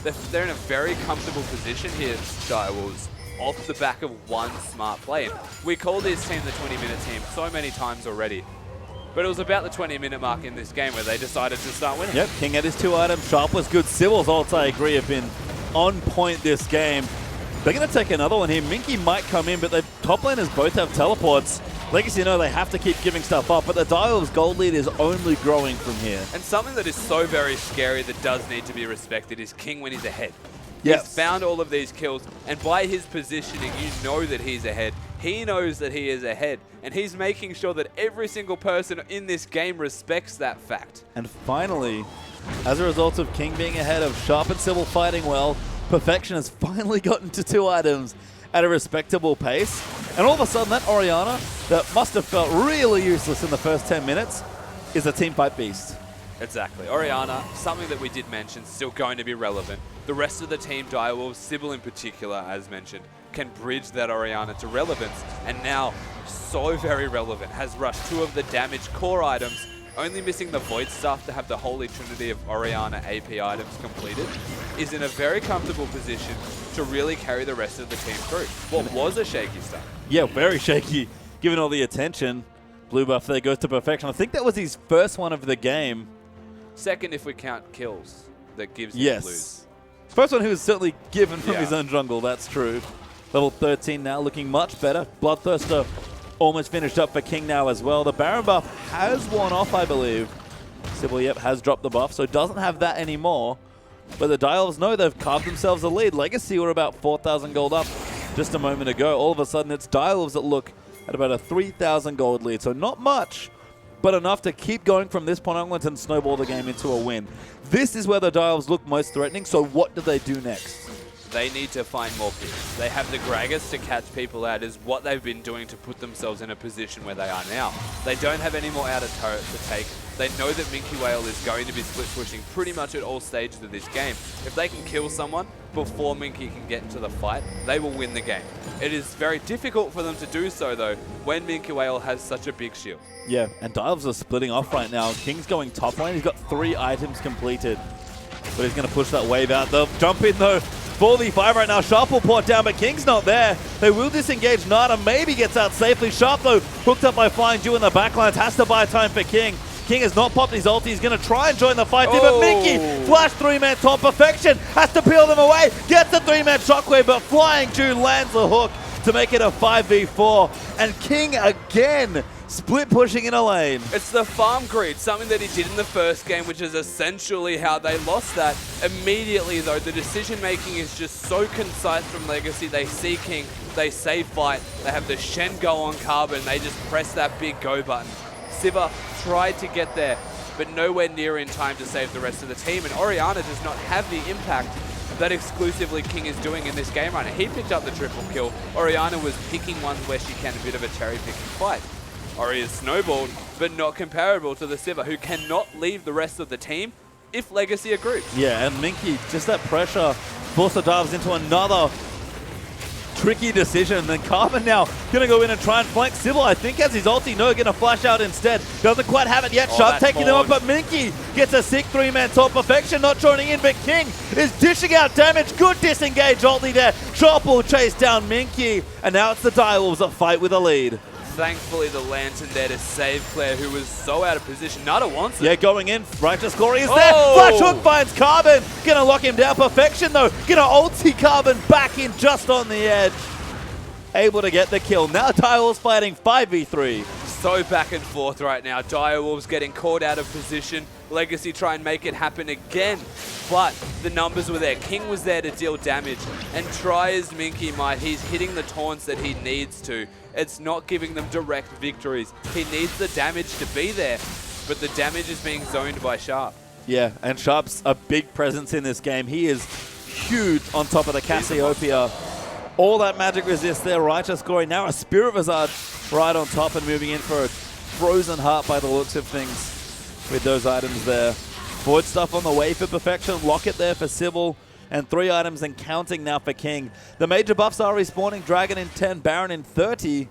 Speaker 2: They're in a very comfortable position here, Direwolves, off the back of one smart play. And we called this team the 20-minute team so many times already. But it was about the 20-minute mark in this game where they decided to start winning.
Speaker 1: Yep, King had his 2 items. Sharp was good. Sybil's ults, I agree, have been on point this game. They're going to take another one here. Minky might come in, but the top laners both have teleports. Legacy know they have to keep giving stuff up, but the Direwolves gold lead is only growing from here.
Speaker 2: And something that is so very scary that does need to be respected is King when he's ahead.
Speaker 1: Yes.
Speaker 2: He's found all of these kills, and by his positioning, you know that he's ahead. He knows that he is ahead, and he's making sure that every single person in this game respects that fact.
Speaker 1: And finally, as a result of King being ahead of Sharp and Sybil fighting well, Perfection has finally gotten to 2 items at a respectable pace. And all of a sudden, that Orianna that must have felt really useless in the first 10 minutes is a teamfight beast.
Speaker 2: Exactly. Orianna, something that we did mention, still going to be relevant. The rest of the team, Direwolves, Sybil in particular, as mentioned, can bridge that Orianna to relevance. And now, so very relevant, has rushed 2 of the damage core items, only missing the Void stuff to have the holy trinity of Orianna AP items completed, is in a very comfortable position to really carry the rest of the team through. What was a shaky start?
Speaker 1: Yeah, very shaky, given all the attention. Blue buff there goes to Perfection. I think that was his first one of the game.
Speaker 2: Second if we count kills that gives him
Speaker 1: Yes.
Speaker 2: blues.
Speaker 1: First one who was certainly given from his own jungle, that's true. Level 13 now, looking much better. Bloodthirster almost finished up for King now as well. The Baron buff has worn off, I believe. Sybil, yep, has dropped the buff, so doesn't have that anymore. But the Direwolves know they've carved themselves a lead. Legacy were about 4,000 gold up just a moment ago. All of a sudden, it's Direwolves that look at about a 3,000 gold lead. So not much, but enough to keep going from this point onwards and snowball the game into a win. This is where the Direwolves look most threatening, so what do they do next?
Speaker 2: They need to find more picks. They have the Gragas to catch people out, is what they've been doing to put themselves in a position where they are now. They don't have any more outer turrets to take. They know that Minky Whale is going to be split pushing pretty much at all stages of this game. If they can kill someone before Minky can get into the fight, they will win the game. It is very difficult for them to do so, though, when Minky Whale has such a big shield.
Speaker 1: Yeah, and Direwolves are splitting off right now. King's going top lane. He's got 3 items completed, but he's going to push that wave out. They'll jump in, though. 4v5 right now. Sharp will port down, but King's not there. They will disengage. Nada maybe gets out safely. Sharp, though, hooked up by Flying Dew in the backlines. Has to buy time for King. King has not popped his ulti. He's going to try and join the fight here, but Minky, flash 3-man top. Perfection has to peel them away. Gets the 3-man shockwave, but Flying Dew lands the hook to make it a 5v4. And King again split pushing in a lane.
Speaker 2: It's the farm greed, something that he did in the first game, which is essentially how they lost that. Immediately, though, the decision-making is just so concise from Legacy. They see King, they say fight, they have the Shen go on Carbon, they just press that big go button. Siva tried to get there, but nowhere near in time to save the rest of the team, and Orianna does not have the impact that exclusively King is doing in this game right now. He picked up the triple kill. Orianna was picking ones where she can, a bit of a cherry-picking fight. Ori is snowballed, but not comparable to the Siva, who cannot leave the rest of the team if Legacy are grouped.
Speaker 1: Yeah, and Minky, just that pressure, forced the Dives into another tricky decision. Then Carbon now going to go in and try and flank Sybil. I think has his ulti. No, going to flash out instead. Doesn't quite have it yet. Sharp taking them up, but Minky gets a sick 3-man top. Perfection not joining in, but King is dishing out damage. Good disengage ulti there. Sharp will chase down Minky, and now it's the Direwolves that fight with a lead.
Speaker 2: Thankfully, the Lantern there to save Claire, who was so out of position. Nada wants it.
Speaker 1: Yeah, going in. Righteous Glory is there. Flash hook finds Carbon. Gonna lock him down. Perfection, though. Gonna ulti Carbon back in just on the edge. Able to get the kill. Now Direwolves fighting 5v3.
Speaker 2: So back and forth right now. Direwolves getting caught out of position. Legacy try and make it happen again. But the numbers were there. King was there to deal damage. And try as Minky might, he's hitting the taunts that he needs to. It's not giving them direct victories. He needs the damage to be there, but the damage is being zoned by Sharp.
Speaker 1: Yeah, and Sharp's a big presence in this game. He is huge on top of the Cassiopeia. All that magic resist there. Righteous Glory, now a Spirit Visage right on top and moving in for a Frozen Heart by the looks of things with those items there. Forward stuff on the way for Perfection. Locket there for Sybil. And 3 items and counting now for King. The major buffs are respawning. Dragon in 10, Baron in 30.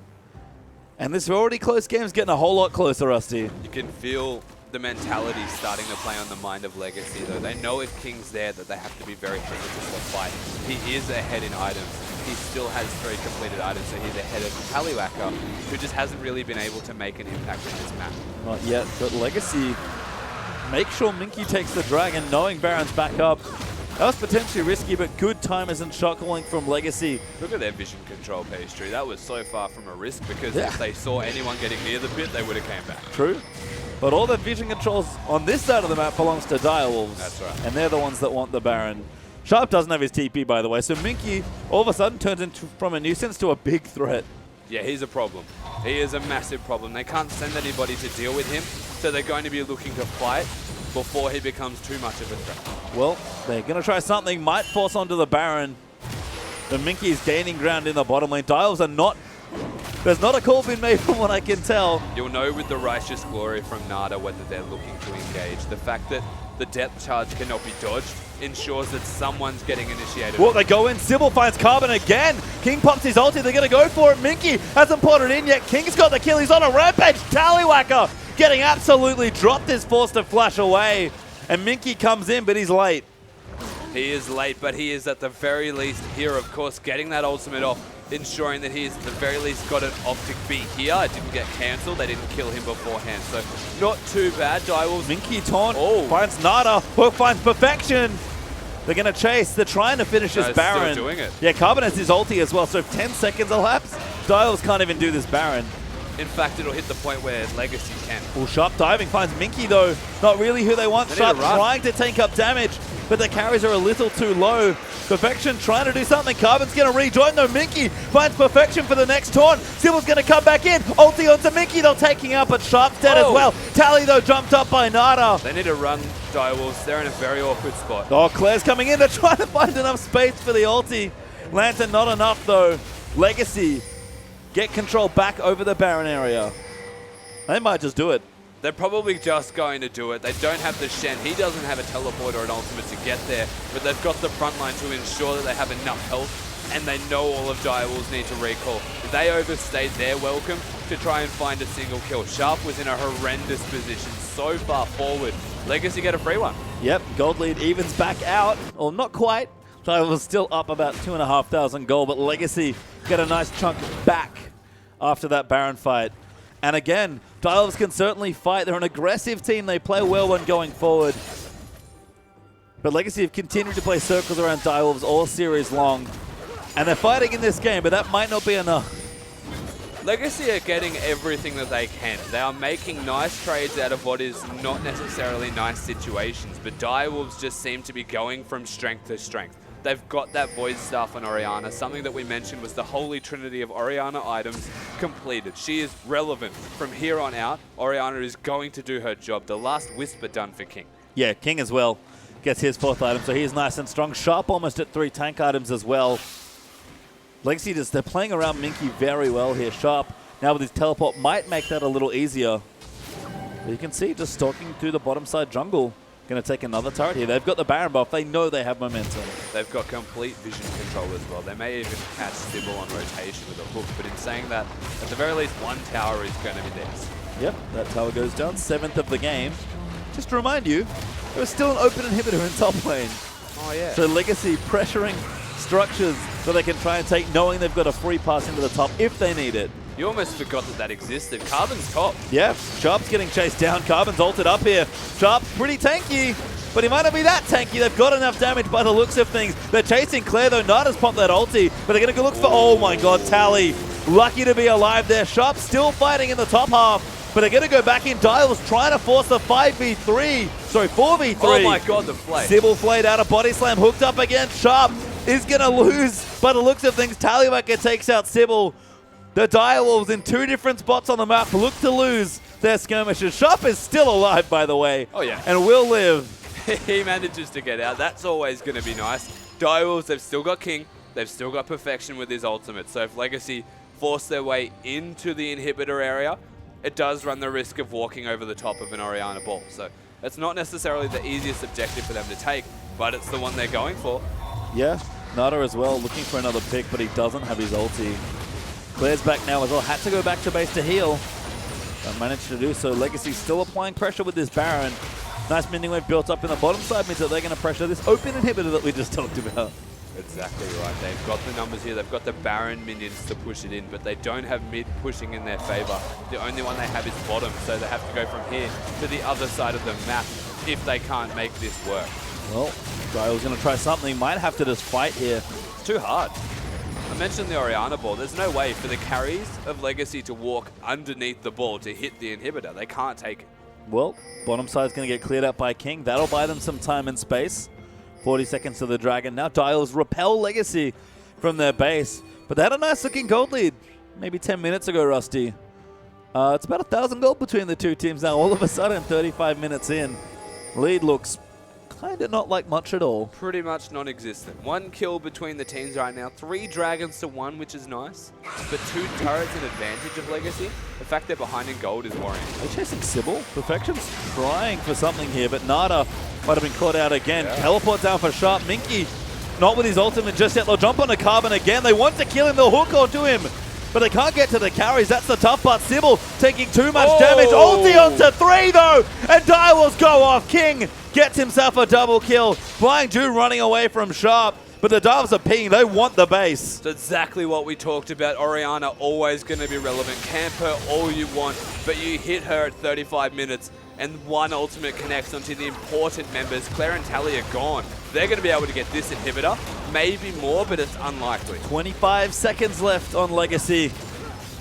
Speaker 1: And this already close game's getting a whole lot closer, Rusty.
Speaker 2: You can feel the mentality starting to play on the mind of Legacy, though. They know if King's there that they have to be very hesitant to fight. He is ahead in items. He still has 3 completed items, so he's ahead of Tallywhacker, who just hasn't really been able to make an impact in this map.
Speaker 1: Not yet, but Legacy make sure Minky takes the Dragon, knowing Baron's back up. That was potentially risky, but good timers and shot calling from Legacy.
Speaker 2: Look at their vision control pastry. That was so far from a risk, because if they saw anyone getting near the pit, they would have came back.
Speaker 1: True. But all the vision controls on this side of the map belongs to Direwolves.
Speaker 2: That's right.
Speaker 1: And they're the ones that want the Baron. Sharp doesn't have his TP, by the way, so Minky all of a sudden turns into from a nuisance to a big threat.
Speaker 2: Yeah, he's a problem. He is a massive problem. They can't send anybody to deal with him, so they're going to be looking to fight before he becomes too much of a threat.
Speaker 1: Well, they're going to try something. Might force onto the Baron. The Minky is gaining ground in the bottom lane. Dials are not... There's not a call been made from what I can tell.
Speaker 2: You'll know with the Righteous Glory from Nada whether they're looking to engage. The fact that the depth charge cannot be dodged ensures that someone's getting initiated.
Speaker 1: Well, they go in. Sybil finds Carbon again. King pops his ulti. They're going to go for it. Minky hasn't put it in yet. King's got the kill. He's on a rampage. Tallywhacker getting absolutely dropped, is forced to flash away. And Minky comes in, but he's late.
Speaker 2: He is late, but he is at the very least here, of course, getting that ultimate off, ensuring that he's at the very least got an optic beat here. It didn't get cancelled. They didn't kill him beforehand, so not too bad. Direwolves.
Speaker 1: Minky taunt finds Nada. Hook finds Perfection. They're going to chase. They're trying to finish this Baron.
Speaker 2: Still doing it.
Speaker 1: Yeah, Carbon has his ulti as well, so if 10 seconds elapse, Direwolves can't even do this Baron.
Speaker 2: In fact, it'll hit the point where Legacy can.
Speaker 1: Well, Sharp diving finds Minky, though. Not really who they want. Sharp trying to tank up damage, but the carries are a little too low. Perfection trying to do something. Carbon's going to rejoin, though. Minky finds Perfection for the next taunt. Sybil's going to come back in. Ulti onto Minky. They're taking out, but Sharp's dead as well. Tally, though, jumped up by Nada.
Speaker 2: They need to run Direwolves. They're in a very awkward spot.
Speaker 1: Oh, Claire's coming in. They're trying to find enough space for the ulti. Lantern not enough, though. Legacy get control back over the Baron area. They might just do it.
Speaker 2: They're probably just going to do it. They don't have the Shen. He doesn't have a teleport or an ultimate to get there, but they've got the front line to ensure that they have enough health, and they know all of Direwolves need to recall. They overstayed their welcome to try and find a single kill. Sharp was in a horrendous position so far forward. Legacy get a free one.
Speaker 1: Yep, gold lead evens back out. Or not quite. Direwolves still up about 2,500 gold, but Legacy get a nice chunk back after that Baron fight. And again, Direwolves can certainly fight. They're an aggressive team. They play well when going forward. But Legacy have continued to play circles around Direwolves all series long. And they're fighting in this game, but that might not be enough.
Speaker 2: Legacy are getting everything that they can. They are making nice trades out of what is not necessarily nice situations, but Direwolves just seem to be going from strength to strength. They've got that Void Staff on Orianna. Something that we mentioned was the holy trinity of Orianna items completed. She is relevant. From here on out, Orianna is going to do her job. The last Whisper done for King.
Speaker 1: Yeah, King as well gets his 4th item, so he's nice and strong. Sharp almost at 3 tank items as well. Legacy, they're playing around Minky very well here. Sharp, now with his teleport, might make that a little easier. But you can see just stalking through the bottom side jungle. Going to take another turret here. They've got the Baron buff. They know they have momentum.
Speaker 2: They've got complete vision control as well. They may even catch Sybil on rotation with a hook, but in saying that, at the very least, one tower is going to be theirs. Yep,
Speaker 1: that tower goes down. 7th of the game. Just to remind you, there was still an open inhibitor in top lane.
Speaker 2: Oh, yeah.
Speaker 1: So Legacy pressuring structures so they can try and take, knowing they've got a free pass into the top if they need it.
Speaker 2: You almost forgot that that existed. Carbon's top.
Speaker 1: Yeah, Sharp's getting chased down. Carbon's ulted up here. Sharp's pretty tanky, but he might not be that tanky. They've got enough damage by the looks of things. They're chasing Claire, though. Nada's popped that ulti, but they're going to go look for... Oh, my God, Tally. Lucky to be alive there. Sharp still fighting in the top half, but they're going to go back in. Dial's trying to force the 5v3. Sorry, 4v3.
Speaker 2: Oh, my God, the flay.
Speaker 1: Sybil flayed out a body slam, hooked up again. Sharp is going to lose by the looks of things. Tallywhacker takes out Sybil. The Direwolves in 2 different spots on the map look to lose their skirmishes. Sharp is still alive, by the way.
Speaker 2: Oh, yeah.
Speaker 1: And will live.
Speaker 2: He manages to get out. That's always going to be nice. Direwolves, they've still got King. They've still got Perfection with his ultimate. So if Legacy force their way into the inhibitor area, it does run the risk of walking over the top of an Orianna ball. So It's not necessarily the easiest objective for them to take, but it's the one they're going for.
Speaker 1: Yeah, Nada as well, looking for another pick, but he doesn't have his ulti. Claire's back now as well, had to go back to base to heal. But managed to do so. Legacy still applying pressure with this Baron. Nice minion wave built up in the bottom side means that they're going to pressure this open inhibitor that we just talked about.
Speaker 2: Exactly right. They've got the numbers here. They've got the Baron minions to push it in, but they don't have mid pushing in their favor. The only one they have is bottom, so they have to go from here to the other side of the map if they can't make this work.
Speaker 1: Well, Dial's going to try something. Might have to just fight here.
Speaker 2: It's too hard. I mentioned the Orianna ball. There's no way for the carries of Legacy to walk underneath the ball to hit the inhibitor. They can't take it.
Speaker 1: Well, bottom side's going to get cleared out by King. That'll buy them some time and space. 40 seconds to the Dragon. Now Dials repel Legacy from their base. But they had a nice looking gold lead maybe 10 minutes ago, Rusty. It's about 1,000 gold between the two teams now. All of a sudden, 35 minutes in, lead looks kind of not like much at all.
Speaker 2: Pretty much non-existent. 1 kill between the teams right now. 3 Dragons to 1, which is nice. But 2 turrets in advantage of Legacy. The fact they're behind in gold is worrying.
Speaker 1: Are they chasing Sybil? Perfection's trying for something here, but Nada might have been caught out again. Yeah. Teleport down for Sharp. Minky, not with his ultimate just yet. They'll jump onto Carbon again. They want to kill him. They'll hook onto him. But they can't get to the carries. That's the tough part. Sybil taking too much damage. Ulti onto 3, though. And Direwolves go off. King gets himself a double kill. Flying Jew running away from Sharp. But the Dives are pinging. They want the base.
Speaker 2: It's exactly what we talked about. Orianna always going to be relevant. Camp her all you want. But you hit her at 35 minutes. And 1 ultimate connects onto the important members. Claire and Tally are gone. They're going to be able to get this inhibitor. Maybe more, but it's unlikely.
Speaker 1: 25 seconds left on Legacy.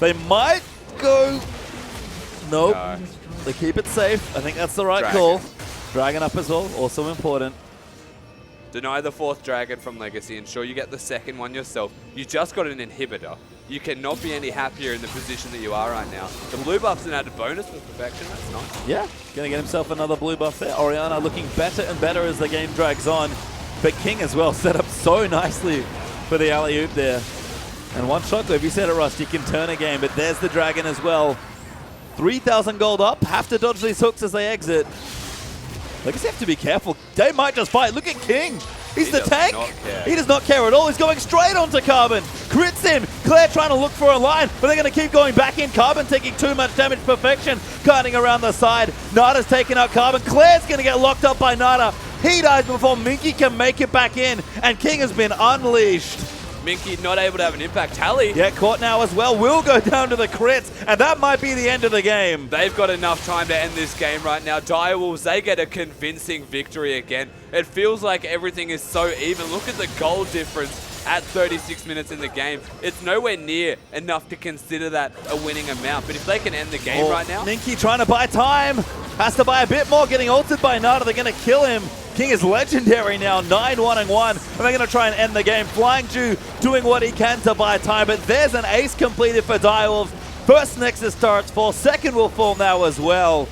Speaker 1: They might go... Nope. No. They keep it safe. I think that's the right call. Dragon up as well. Also important.
Speaker 2: Deny the 4th Dragon from Legacy. Ensure you get the 2nd one yourself. You just got an inhibitor. You cannot be any happier in the position that you are right now. The blue buff's an added bonus with Perfection. That's nice. Yeah,
Speaker 1: going to get himself another blue buff there. Orianna looking better and better as the game drags on. But King as well set up so nicely for the alley-oop there. And one shockwave, you said it, Rust, you can turn a game. But there's the Dragon as well. 3,000 gold up. Have to dodge these hooks as they exit. Legacy have to be careful. They might just fight. Look at King. He's the tank. He does not care at all. He's going straight onto Carbon. Crits him. Claire trying to look for a line, but they're going to keep going back in. Carbon taking too much damage. Perfection cutting around the side. Nada's taking out Carbon. Claire's going to get locked up by Nada. He dies before Minky can make it back in, and King has been unleashed.
Speaker 2: Minky not able to have an impact. Tally.
Speaker 1: Yeah, caught now as well. Will go down to the crits, and that might be the end of the game.
Speaker 2: They've got enough time to end this game right now. Direwolves, they get a convincing victory again. It feels like everything is so even. Look at the goal difference at 36 minutes in the game. It's nowhere near enough to consider that a winning amount, but if they can end the game right now...
Speaker 1: Minky trying to buy time. Has to buy a bit more, getting ulted by Nada. They're going to kill him. King is legendary now, 9-1-1, and they're going to try and end the game. Flying Jew doing what he can to buy time, but there's an ace completed for Direwolves. First Nexus turrets fall, 2nd will fall now as well.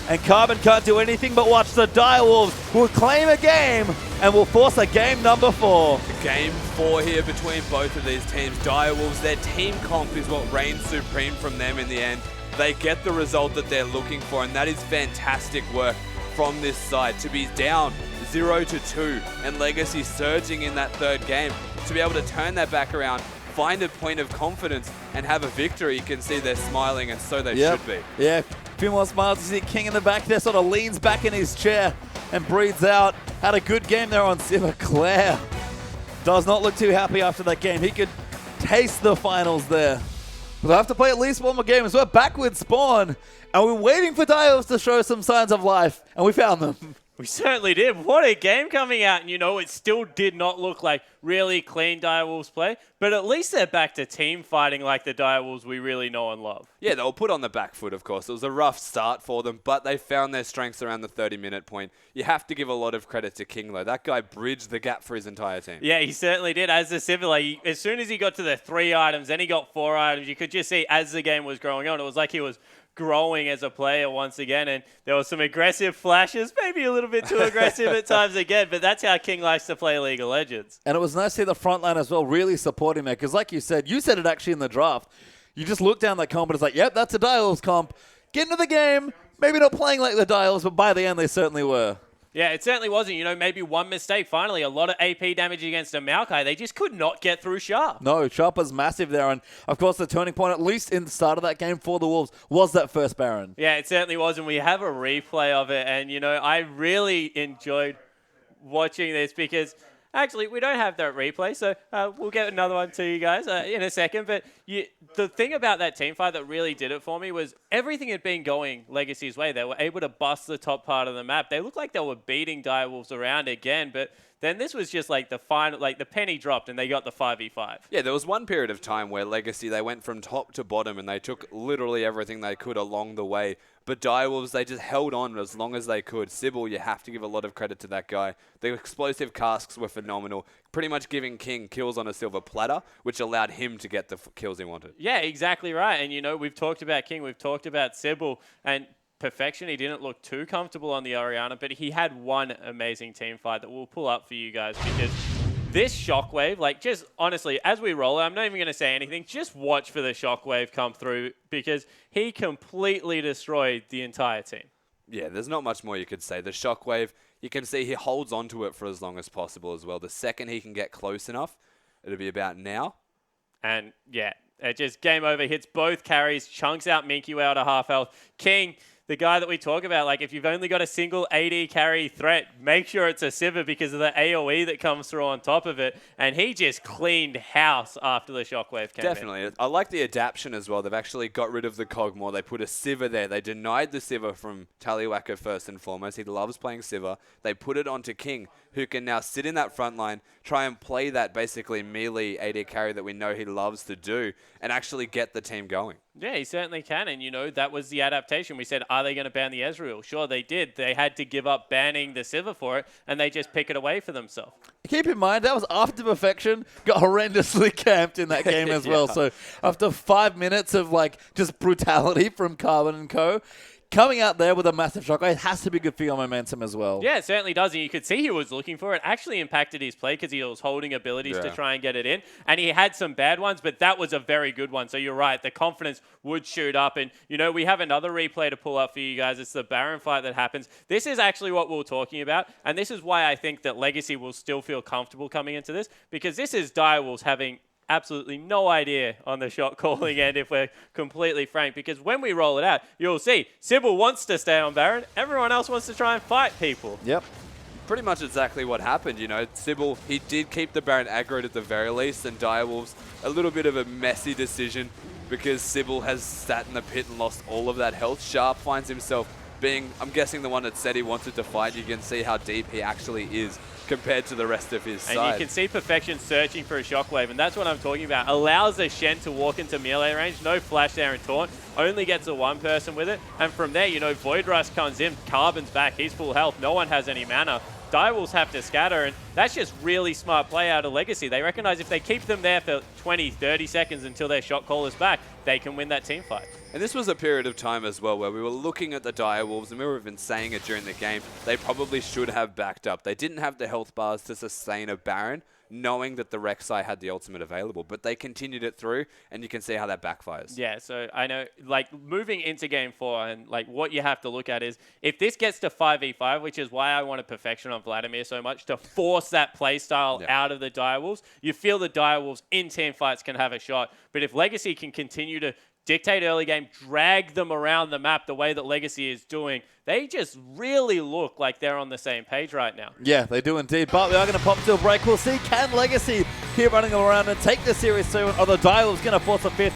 Speaker 1: And Carbon can't do anything but watch. The Direwolves will claim a game and will force a game number 4.
Speaker 2: Game 4 here between both of these teams. Direwolves, their team comp is what reigns supreme from them in the end. They get the result that they're looking for, and that is fantastic work from this side to be down 0-2 and Legacy surging in that 3rd game. To be able to turn that back around, find a point of confidence and have a victory, you can see they're smiling, and so they should be.
Speaker 1: Yeah, a few more smiles. You see King in the back there sort of leans back in his chair and breathes out. Had a good game there on Siva. Claire does not look too happy after that game. He could taste the finals there. We'll have to play at least one more game as we're back with Spawn. And we're waiting for Dios to show some signs of life. And we found them.
Speaker 3: We certainly did. What a game coming out. And, you know, it still did not look like really clean Direwolves play. But at least they're back to team fighting like the Direwolves we really know and love.
Speaker 2: Yeah, they were put on the back foot, of course. It was a rough start for them, but they found their strengths around the 30-minute point. You have to give a lot of credit to King, though. That guy bridged the gap for his entire team.
Speaker 3: Yeah, he certainly did. As the Civil, as soon as he got to the 3 items, then he got 4 items, you could just see as the game was growing on, it was like he was growing as a player once again, and there were some aggressive flashes, maybe a little bit too aggressive at times again, but that's how King likes to play League of Legends.
Speaker 1: And it was nice to see the front line as well really supporting that, because like you said it actually in the draft. You just look down that comp and it's like, yep, that's a Direwolves comp. Get into the game, maybe not playing like the Dials, but by the end they certainly were.
Speaker 3: Yeah, it certainly wasn't. You know, maybe one mistake. Finally, a lot of AP damage against a Maokai. They just could not get through Sharp.
Speaker 1: No, Sharp was massive there. And, of course, the turning point, at least in the start of that game for the Wolves, was that first Baron.
Speaker 3: Yeah, it certainly was. And we have a replay of it. And, you know, I really enjoyed watching this because... Actually, we don't have that replay, so we'll get another one to you guys in a second. But the thing about that team fight that really did it for me was everything had been going Legacy's way. They were able to bust the top part of the map. They looked like they were beating Direwolves around again, but then this was just like the final, like the penny dropped and they got the 5v5.
Speaker 2: Yeah, there was one period of time where Legacy, they went from top to bottom and they took literally everything they could along the way. But Direwolves, they just held on as long as they could. Sybil, you have to give a lot of credit to that guy. The explosive casks were phenomenal, pretty much giving King kills on a silver platter, which allowed him to get the kills he wanted.
Speaker 3: Yeah, exactly right. And, you know, we've talked about King, we've talked about Sybil, and Perfection, he didn't look too comfortable on the Orianna, but he had one amazing team fight that we'll pull up for you guys because this shockwave, like just honestly, as we roll it, I'm not even going to say anything. Just watch for the shockwave come through because he completely destroyed the entire team.
Speaker 2: Yeah, there's not much more you could say. The shockwave, you can see he holds onto it for as long as possible as well. The second he can get close enough, it'll be about now.
Speaker 3: And yeah, it just game over, hits both carries, chunks out Minky out of half health. King, the guy that we talk about, like if you've only got a single AD carry threat, make sure it's a Sivir because of the AoE that comes through on top of it. And he just cleaned house after the shockwave came
Speaker 2: Definitely. I like the adaptation as well. They've actually got rid of the Cogmore. They put a Sivir there. They denied the Sivir from Taliwaka first and foremost. He loves playing Sivir. They put it onto King, who can now sit in that front line, try and play that basically melee AD carry that we know he loves to do, and actually get the team going.
Speaker 3: Yeah, he certainly can. And, you know, that was the adaptation. We said, are they going to ban the Ezreal? Sure, they did. They had to give up banning the Sivir for it, and they just pick it away for themselves.
Speaker 1: Keep in mind, that was after Perfection got horrendously camped in that game as well. So after 5 minutes of, like, just brutality from Carbon and co., coming out there with a massive shockwave, it has to be good for your momentum as well.
Speaker 3: Yeah, it certainly does. And you could see he was looking for it. Actually impacted his play because he was holding abilities to try and get it in. And he had some bad ones, but that was a very good one. So you're right. The confidence would shoot up. And, you know, we have another replay to pull up for you guys. It's the Baron fight that happens. This is actually what we're talking about. And this is why I think that Legacy will still feel comfortable coming into this. Because this is Direwolves having absolutely no idea on the shot calling end, if we're completely frank, because when we roll it out, you'll see Sybil wants to stay on Baron. Everyone else wants to try and fight people.
Speaker 1: Yep.
Speaker 2: Pretty much exactly what happened, you know. Sybil, he did keep the Baron aggroed at the very least, and Direwolves, a little bit of a messy decision because Sybil has sat in the pit and lost all of that health. Sharp finds himself being, I'm guessing, the one that said he wanted to fight. You can see how deep he actually is compared to the rest of his side.
Speaker 3: And you can see Perfection searching for a shockwave, and that's what I'm talking about. Allows a Shen to walk into melee range, no flash there and taunt, only gets a one person with it, and from there, you know, Void Rush comes in, Carbon's back, he's full health, no one has any mana. Direwolves have to scatter, and that's just really smart play out of Legacy. They recognize if they keep them there for 20, 30 seconds until their shot caller's back, they can win that team fight.
Speaker 2: And this was a period of time as well where we were looking at the Direwolves, and we were even saying it during the game, they probably should have backed up. They didn't have the health bars to sustain a Baron, knowing that the Rek'Sai had the ultimate available, but they continued it through, and you can see how that backfires.
Speaker 3: Yeah, so I know, like, moving into Game 4, and, like, what you have to look at is, if this gets to 5v5, which is why I wanted Perfection on Vladimir so much, to force that playstyle out of the Direwolves, you feel the Direwolves in team fights can have a shot, but if Legacy can continue to dictate early game, drag them around the map the way that Legacy is doing, they just really look like they're on the same page right now.
Speaker 1: Yeah, they do indeed. But we are going to pop to a break. We'll see, can Legacy keep running around and take the series 2, or the Direwolves going to force a fifth?